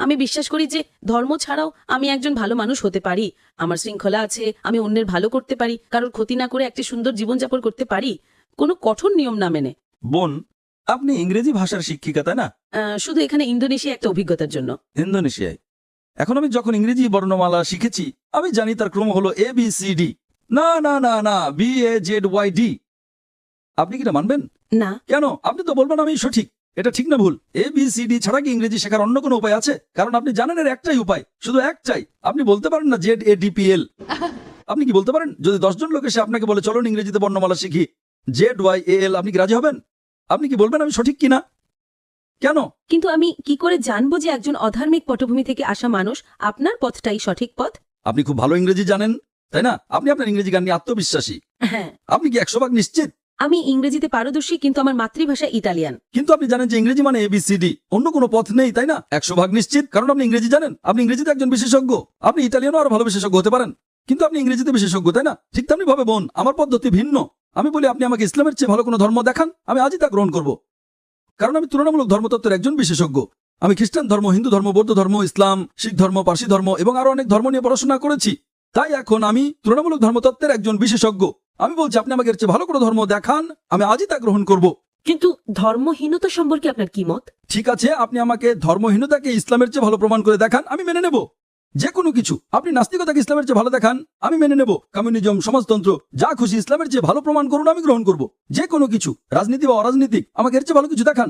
আমি বিশ্বাস করি যে ধর্ম ছাড়াও আমি একজন ভালো মানুষ হতে পারি। আমার শৃঙ্খলা আছে, আমি অন্যের ভালো করতে পারি, কারোর ক্ষতি না করে একটি সুন্দর জীবনযাপন করতে পারি, কোনো কঠোর নিয়ম না মেনে। বোন, আপনি ইংরেজি ভাষার শিক্ষিকা তাই না? শুধু এখানে ইন্দোনেশিয়া একটা অভিজ্ঞতার জন্য। ইন্দোনেশিয়ায়। এখন আমি যখন ইংরেজি বর্ণমালা শিখেছি আমি জানি তার ক্রম হলো ABCD। না না না না, BAZYD। আপনি কি এটা মানবেন? না। কেন? আপনি তো বলবেন আমি সঠিক। এটা ঠিক না ভুল? ABCD ছাড়া কি ইংরেজি শেখার অন্য কোনো উপায় আছে? কারণ আপনি জানেন এর একটাই উপায়, শুধু একটাই। আপনি বলতে পারেন না ZADPL? আপনি কি বলতে পারেন? যদি 10 জন লোক এসে আপনাকে বলে চলুন ইংরেজিতে বর্ণমালা শিখি ZYAL, আপনি কি রাজি হবেন? আপনি কি বলবেন আমি সঠিক কিনা? কেন? কিন্তু আমি কি করে জানবো যে একজন অধার্মিক পটভূমি থেকে আসা মানুষ আপনার পথটাই সঠিক পথ? আপনি খুব ভালো ইংরেজি জানেন তাই না? আপনি আপনার ইংরেজি গান নিয়ে আত্মবিশ্বাসী। হ্যাঁ। আপনি কি 100% নিশ্চিত? আমি ইংরেজিতে পারদর্শী, কিন্তু আমার মাতৃভাষা ইতালিয়ান। কিন্তু আপনি জানেন যে ইংরেজি মানে ABCD, অন্য কোনো পথ নেই তাই না? 100% নিশ্চিত, কারণ আপনি ইংরেজি জানেন। আপনি ইংরেজিতে একজন বিশেষজ্ঞ। আপনি ইতালিয়ানও আরো ভালো বিশেষজ্ঞ হতে পারেন, কিন্তু আপনি ইংরেজিতে বিশেষজ্ঞ তাই না? ঠিক তেমনি ভাবে বোন, আমার পদ্ধতি ভিন্ন। আমি বলি আপনি আমাকে ইসলামের চেয়ে ভালো কোনো ধর্ম দেখান, আমি আজই তা গ্রহণ করব, কারণ আমি তুলনামূলক ধর্মতত্ত্বের একজন বিশেষজ্ঞ। আমি খ্রিস্টান ধর্ম, হিন্দু ধর্ম, বৌদ্ধ ধর্ম, ইসলাম, শিখ ধর্ম, পার্সি ধর্ম এবং আরো অনেক ধর্ম নিয়ে পড়াশোনা করেছি। তাই এখন আমি তুলনামূলক ধর্মতত্ত্বের একজন বিশেষজ্ঞ। আমি বলছি আপনি আমাকে এর চেয়ে ভালো কোনো ধর্ম দেখান, আমি আজই তা গ্রহণ করব। কিন্তু ধর্মহীনতা সম্পর্কে আপনার কি মত? ঠিক আছে, আপনি আমাকে ধর্মহীনতাকে ইসলামের চেয়ে ভালো প্রমাণ করে দেখান, আমি মেনে নেব। যে কোনো কিছু। আপনি নাস্তিকতাকে ইসলামের চেয়ে ভালো দেখান, আমি মেনে নেব। কমিউনিজম, সমাজতন্ত্র, যা খুশি ইসলামের চেয়ে ভালো প্রমাণ করুন, আমি গ্রহণ করব। যে কোনো কিছু, রাজনীতি বা অরাজনীতিক, আমাকে এর চেয়ে ভালো কিছু দেখান।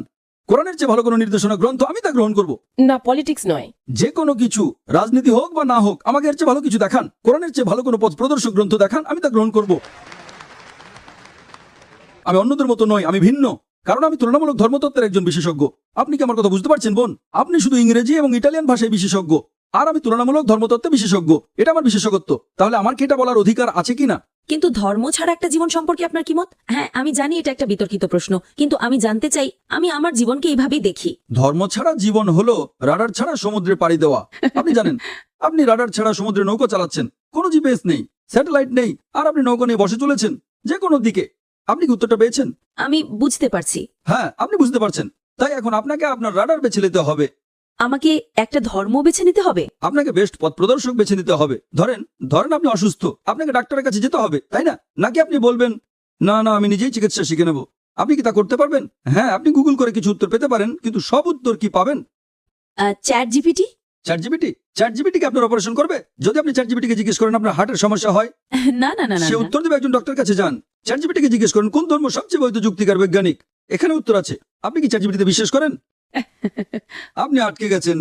কোরআনের চেয়ে ভালো কোনো নির্দেশনা গ্রন্থ, আমি তা গ্রহণ করব। না, পলিটিক্স নয়। যে কোনো কিছু, রাজনীতি হোক বা না হোক, আমাকে এর চেয়ে ভালো কিছু দেখান। কোরআনের চেয়ে ভালো কোনো পথ প্রদর্শক গ্রন্থ দেখান, আমি তা গ্রহণ করব। আমি অন্যদের মতো নই, আমি ভিন্ন, কারণ আমি তুলনামূলক ধর্মতত্ত্বের একজন বিশেষজ্ঞ। আপনি কি আমার কথা বুঝতে পারছেন বোন? আপনি শুধু ইংরেজি এবং ইটালিয়ান ভাষায় বিশেষজ্ঞ, আর আমি তুলনামূলক ধর্মতত্ত্বে বিশেষজ্ঞ। এটা আমার বিশেষজ্ঞত্ব। তাহলে আমার কি এটা বলার অধিকার আছে কিনা? কিন্তু ধর্ম ছাড়া একটা জীবন সম্পর্কে আপনার কি মত? হ্যাঁ, আমি জানি এটা একটা বিতর্কিত প্রশ্ন, কিন্তু আমি জানতে চাই। আমি আমার জীবনকে এইভাবেই দেখি। ধর্ম ছাড়া জীবন হলো রাডার ছাড়া সমুদ্রে পাড়ি দেওয়া। আপনি জানেন, আপনি রাডার ছাড়া সমুদ্রে নৌকা চালাচ্ছেন, কোনো জিপিএস নেই, স্যাটেলাইট নেই, আর আপনি নৌকা নিয়ে বসে চলেছেন যে কোনো দিকে। আপনি কি উত্তরটা পেয়েছেন? আমি বুঝতে পারছি। হ্যাঁ, আপনি বুঝতে পারছেন। তাই এখন আপনাকে আপনার রাডার বেছে নিতে হবে। আমাকে একটা ধর্ম বেছে নিতে হবে? আপনাকে বেস্ট পথ প্রদর্শক বেছে নিতে হবে। ধরেন আপনি অসুস্থ, আপনাকে ডাক্তারের কাছে যেতে হবে তাই না? নাকি আপনি বলবেন না না আমি নিজেই চিকিৎসা শিখে নেব? আপনি কি তা করতে পারবেন? হ্যাঁ, আপনি গুগল করে কিছু উত্তর পেতে পারেন, কিন্তু সব উত্তর কি পাবেন? Chat GPT? চ্যাট জিপিটি কি আপনার অপারেশন করবে? যদি আপনি চ্যাট জিপিটিকে জিজ্ঞেস করেন আপনার হার্টের সমস্যা হয়, না না না না সে না। উত্তর দেবে একজন ডক্টরের কাছে যান। চ্যাট জিপিটিকে জিজ্ঞেস করেন কোন ধর্ম সবচেয়ে বৈধ যুক্তিকার বৈজ্ঞানিক, এখানে উত্তর আছে। আপনি কি চ্যাট জিপিটিতে বিশ্বাস করেন? আপনি আটকে গেছেন।